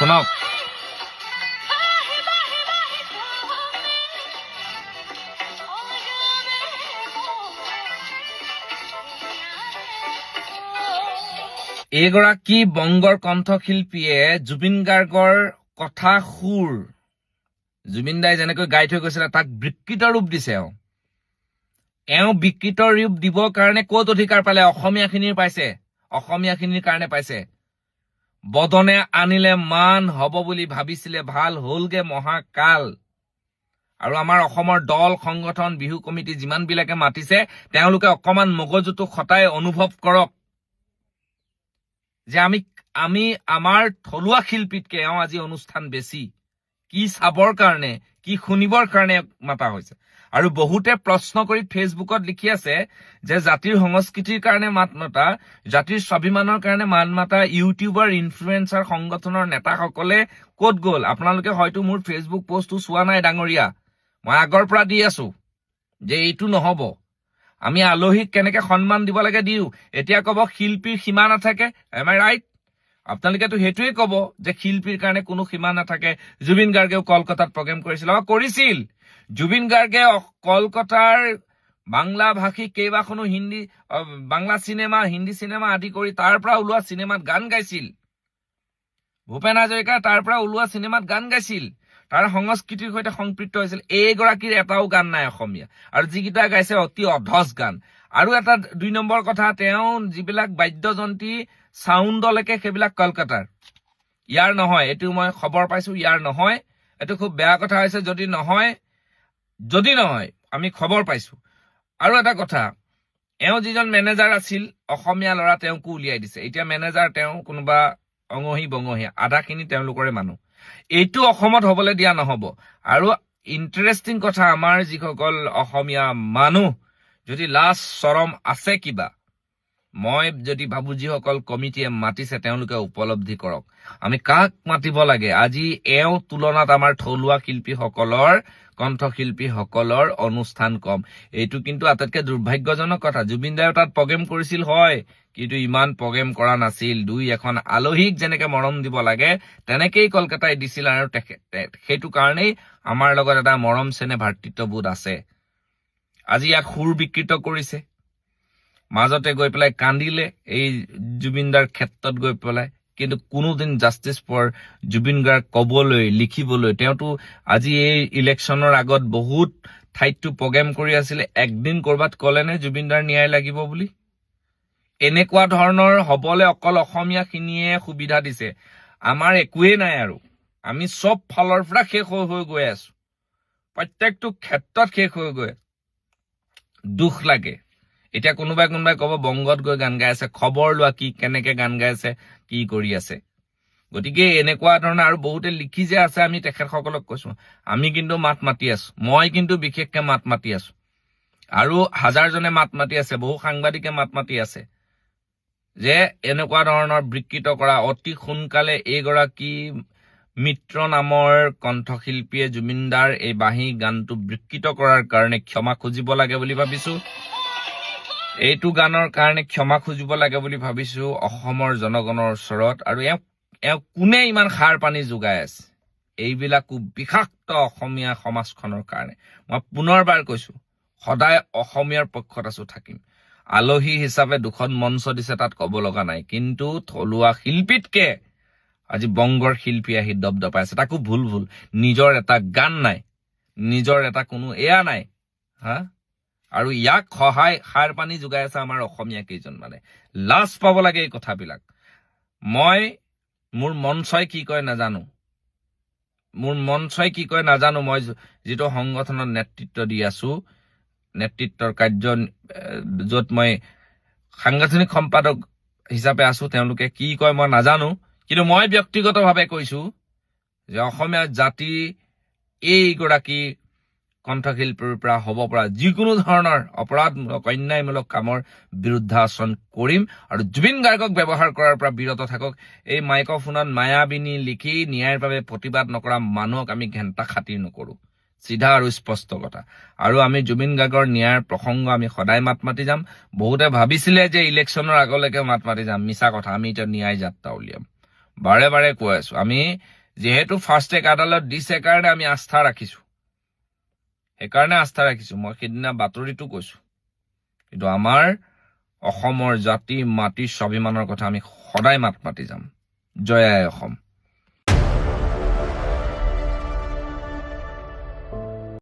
শুনক। এইগৰাকী বংগৰ কণ্ঠশিল্পীয়ে জুবিন গাৰ্গৰ কথা সুৰ জুবিন দাই যেনেকৈ গাই থৈ গৈছিলে তাক বিকৃত ৰূপ দিছে। এওঁ বিকৃত ৰূপ দিবৰ কাৰণে ক'ত অধিকাৰ পালে? অসমীয়াখিনিৰ পাইছে, অসমীয়াখিনিৰ কাৰণে পাইছে। বদনে আনিলে মান হব বুলি ভাবিছিলে, ভাল হলগে মহাকাল। আৰু আমাৰ অসমৰ দল সংগঠন বিহু কমিটি যিমানবিলাকে মাতিছে তেওঁলোকে অকমান মগজুটো খটাই অনুভৱ কৰক যে আমি আমাৰ থলুৱা শিল্পীতকে এওঁ আজি অনুষ্ঠান বেছি। কি চাবৰ কাৰণে, কি শুনিবৰ কাৰণে মাতা হৈছে। আৰু বহুতে প্ৰশ্ন কৰি ফেচবুকত লিখি আছে যে জাতিৰ সংস্কৃতিৰ কাৰণে মাত মাতা, জাতিৰ স্বাভিমানৰ কাৰণে মাত মাতা ইউটিউবাৰ ইনফ্লুৱেঞ্চাৰ সংগঠনৰ নেতাসকলে ক'ত গ'ল? আপোনালোকে হয়তো মোৰ ফেচবুক পোষ্টটো চোৱা নাই ডাঙৰীয়া। মই আগৰ পৰা দি আছো যে এইটো নহব। আমি আলহীক কেনেকে সন্মান দিব লাগে দিওঁ। এতিয়া কব শিল্পীৰ সীমা নাথাকে। এম আই ৰাইট? আপোনালোকেতো সেইটোৱে কব যে শিল্পীৰ কাৰণে কোনো সীমা নাথাকে। জুবিন গাৰ্গেও কলকাতাত প্ৰগ্ৰেম কৰিছিল, কৰিছিল। জুবিন গাৰ্গে কলকাতাৰ বাংলা ভাষী কেইবাখনো বাংলা চিনেমা, হিন্দী চিনেমা আদি কৰি তাৰ পৰা ওলোৱা চিনেমাত গান গাইছিল। ভূপেন হাজৰিকাৰ তাৰ পৰা ওলোৱা চিনেমাত গান গাইছিল। তাৰ সংস্কৃতিৰ সৈতে সম্পৃক্ত হৈছিল। এইগৰাকীৰ এটাও গান নাই অসমীয়া, আৰু যিকেইটা গাইছে অতি অধজ গান। আৰু এটা 2 নম্বৰ কথা, তেওঁ যিবিলাক বাদ্যযন্ত্ৰী চাউণ্ডলৈকে সেইবিলাক কলকাতাৰ, ইয়াৰ নহয়। এইটো মই খবৰ পাইছো, ইয়াৰ নহয়। এইটো খুব বেয়া কথা হৈছে যদি নহয় আমি খবৰ পাইছো। আৰু এটা কথা, এওঁ যিজন মেনেজাৰ আছিল অসমীয়া ল'ৰা, তেওঁকো উলিয়াই দিছে। এতিয়া মেনেজাৰ তেওঁ কোনোবা অঙহী বঙহী, আধাখিনি তেওঁলোকৰে মানুহ। এইটো অসমত হবলৈ দিয়া নহব। আৰু ইণ্টাৰেষ্টিং কথা, আমাৰ যিসকল অসমীয়া মানুহ যদি লাজ চৰম আছে কিবা, মই যদি ভাবো যিসকল কমিটিয়ে মাতিছে তেওঁলোকে উপলব্ধি কৰক আমি কাক মাতিব লাগে। আজি এওঁ তুলনাত আমাৰ থলুৱা শিল্পীসকলৰ, কণ্ঠশিল্পীসকলৰ অনুষ্ঠান কম। এইটো কিন্তু আটাইতকৈ দুৰ্ভাগ্যজনক কথা। জুবিন দায়েও তাত প্ৰগ্ৰেম কৰিছিল হয়, কিন্তু ইমান প্ৰগ্ৰেম কৰা নাছিল। 2-1খন আলহীক যেনেকে মৰম দিব লাগে তেনেকেই কলকাতাই দিছিল। আৰু সেইটো কাৰণেই আমাৰ লগত এটা মৰম চেনেহ ভাতৃত্ববোধ আছে। আজি ইয়াক সুৰ বিকৃত কৰিছে, মাজতে গৈ পেলাই কান্দিলে এই জুবিনদাৰ ক্ষেত্ৰত গৈ পেলাই। কিন্তু কোনোদিন জাষ্টিছ ফৰ জুবিন গাৰ্গ কবলৈ, লিখিবলৈ, তেওঁতো আজি এই ইলেকশ্যনৰ আগত বহুত ঠাইতটো প্ৰগ্ৰেম কৰি আছিলে। একদিন কৰবাত কলেনে জুবিনদাৰ ন্যায় লাগিব বুলি? এনেকুৱা ধৰণৰ হবলে অকল অসমীয়াখিনিয়ে সুবিধা দিছে। আমাৰ একোৱেই নাই। আৰু আমি চব ফালৰ পৰা শেষ হৈ গৈ আছো, প্ৰত্যেকটো ক্ষেত্ৰত শেষ হৈ গৈ। দুখ লাগে। এতিয়া কোনোবাই কব বংগত গৈ গান গাই আছে, খবৰ লোৱা কি কেনেকে গান গাই আছে, কি কৰি আছে। গতিকে এনেকুৱা ধৰণৰ আৰু বহুতে লিখি যে আছে, আমি তেখেতসকলক কৈছো আমি কিন্তু মাত মাতি আছো। মই কিন্তু বিশেষকে মাত মাতি আছো, আৰু হাজাৰজনে মাত মাতি আছে, বহু সাংবাদিকে মাত মাতি আছে যে এনেকুৱা ধৰণৰ বিকৃত কৰা অতি সোনকালে এইগৰাকী মিত্ৰ নামৰ কণ্ঠশিল্পীয়ে জুবিনদাৰ এই বাঁহী গানটো বিকৃত কৰাৰ কাৰণে ক্ষমা খুজিব লাগে বুলি ভাবিছো। এইটো গানৰ কাৰণে ক্ষমা খুজিব লাগে বুলি ভাবিছো অসমৰ জনগণৰ ওচৰত। আৰু এওঁ কোনে ইমান সাৰ পানী যোগাই আছে, এইবিলাকো বিষাক্ত অসমীয়া সমাজখনৰ কাৰণে। মই পুনৰবাৰ কৈছো, সদায় অসমীয়াৰ পক্ষত আছো, থাকিম। আলহী হিচাপে 2খন মঞ্চ দিছে, তাত কব লগা নাই। কিন্তু থলুৱা শিল্পীতকে আজি বংগৰ শিল্পী আহি দপদপাই আছে, তাকো ভুল নিজৰ এটা গান নাই, নিজৰ এটা কোনো এয়া নাই হা। আৰু ইয়াক সাৰ পানী যোগাই আছে আমাৰ অসমীয়া কেইজন মানে। লাজ পাব লাগে এই কথাবিলাক। মোৰ মঞ্চই কি কয় নাজানো, মই যিটো সংগঠনত নেতৃত্ব দি আছো, নেতৃত্বৰ কাৰ্য য'ত মই সাংগঠনিক সম্পাদক হিচাপে আছো, তেওঁলোকে কি কয় মই নাজানো। কিন্তু মই ব্যক্তিগতভাৱে কৈছো যে অসমীয়া জাতি এইগৰাকী কণ্ঠশিল্পীৰ পৰা হ'ব পৰা যিকোনো ধৰণৰ অপৰাধমূলক, অন্যায়মূলক কামৰ বিৰুদ্ধাচৰণ কৰিম। আৰু জুবিন গাৰ্গক ব্যৱহাৰ কৰাৰ পৰা বিৰত থাকক। এই মাইক্ৰফোনত মায়াবিনী লিখি ন্যায়ৰ বাবে প্ৰতিবাদ নকৰা মানুহক আমি ঘেণ্টা খাতিৰ নকৰো। চিধা আৰু স্পষ্ট কথা। আৰু আমি জুবিন গাৰ্গৰ ন্যায়ৰ প্ৰসংগ আমি সদায় মাত মাতি যাম। বহুতে ভাবিছিলে যে ইলেকশ্যনৰ আগলৈকে মাত মাতি যাম, মিছা কথা। আমি এতিয়া ন্যায় যাত্ৰা উলিয়াম। বাৰে বাৰে কৈ আছো আমি যেহেতু ফাৰ্ষ্ট ট্ৰেক আদালত দিছে কাৰণে আমি আস্থা ৰাখিছো সেইকাৰণে আস্থা ৰাখিছো মই সেইদিনা বাতৰিটো কৈছো কিন্তু আমাৰ অসমৰ জাতি মাটি স্বাভিমানৰ কথা আমি সদায় মাত মাতি যাম জয় আই অসম